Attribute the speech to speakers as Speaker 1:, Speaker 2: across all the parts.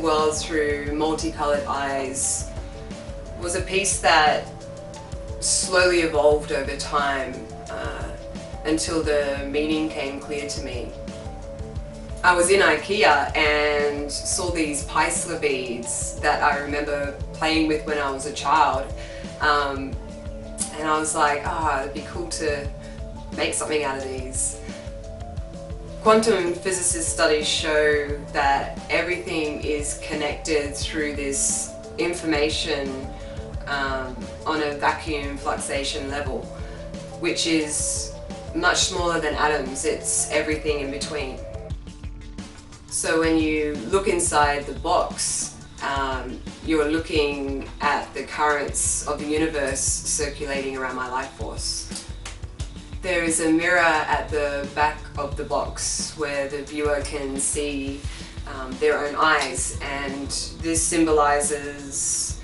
Speaker 1: world through multicolored eyes was a piece that slowly evolved over time until the meaning came clear to me. I was in IKEA and saw these Pyssla beads that I remember playing with when I was a child, and I was like, it'd be cool to make something out of these. Quantum physicist studies show that everything is connected through this information on a vacuum fluxation level, which is much smaller than atoms. It's everything in between. So when you look inside the box, you're looking at the currents of the universe circulating around my life force. There is a mirror at the back of the box where the viewer can see their own eyes, and this symbolizes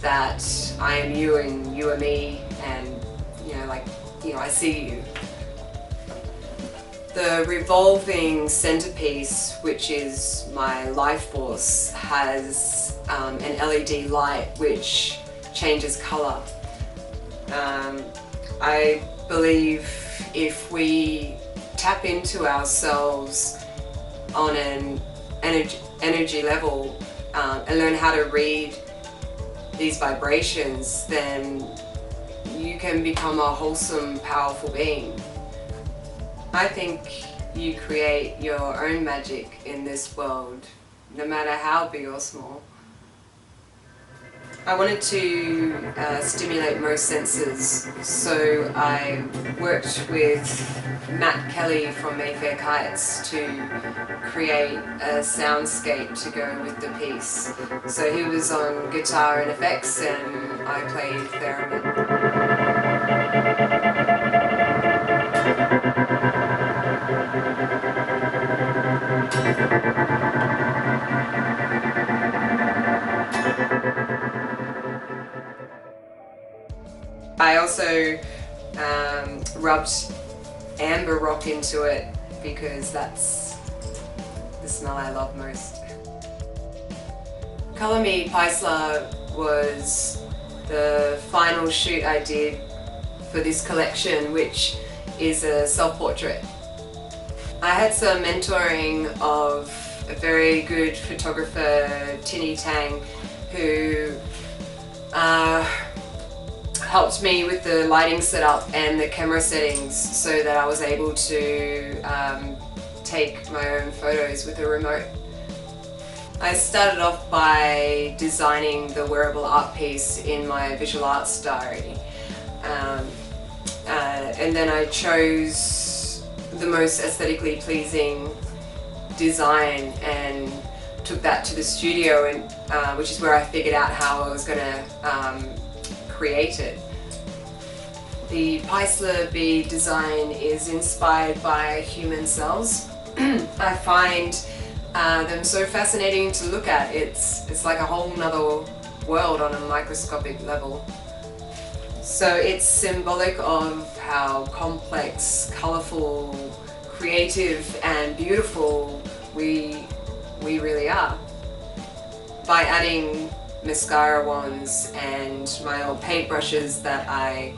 Speaker 1: that I am you and you are me, and I see you. The revolving centerpiece, which is my life force, has an LED light which changes color. I believe if we tap into ourselves on an energy level and learn how to read these vibrations, then you can become a wholesome, powerful being. I think you create your own magic in this world, no matter how big or small. I wanted to stimulate most senses, so I worked with Matt Kelly from Mayfair Kites to create a soundscape to go with the piece. So he was on guitar and effects, and I played theremin. I also rubbed amber rock into it because that's the smell I love most. Colour Me Pyssla was the final shoot I did for this collection, which is a self-portrait. I had some mentoring of a very good photographer, Tinny Tang, who helped me with the lighting setup and the camera settings so that I was able to take my own photos with a remote. I started off by designing the wearable art piece in my visual arts diary, and then I chose the most aesthetically pleasing design and took that to the studio, and which is where I figured out how I was going to create it. The Pyssla bead design is inspired by human cells. I find them so fascinating to look at. It's like a whole nother world on a microscopic level. So it's symbolic of how complex, colourful, creative and beautiful we really are. By adding mascara wands and my old paintbrushes that I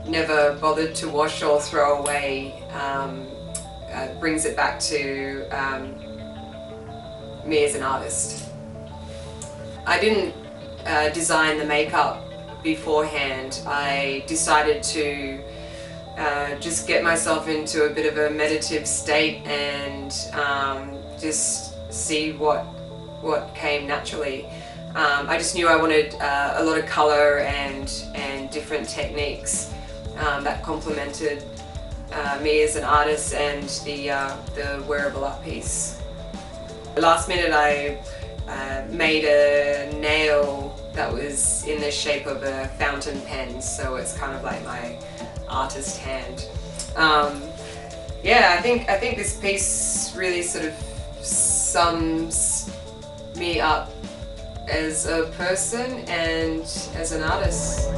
Speaker 1: never bothered to wash or throw away, brings it back to me as an artist. I didn't design the makeup beforehand. I decided to just get myself into a bit of a meditative state and just see what came naturally. I just knew I wanted a lot of colour and different techniques that complemented me as an artist and the wearable art piece. Last minute I made a nail that was in the shape of a fountain pen, so it's kind of like my artist hand. Yeah, I think this piece really sort of sums me up as a person and as an artist.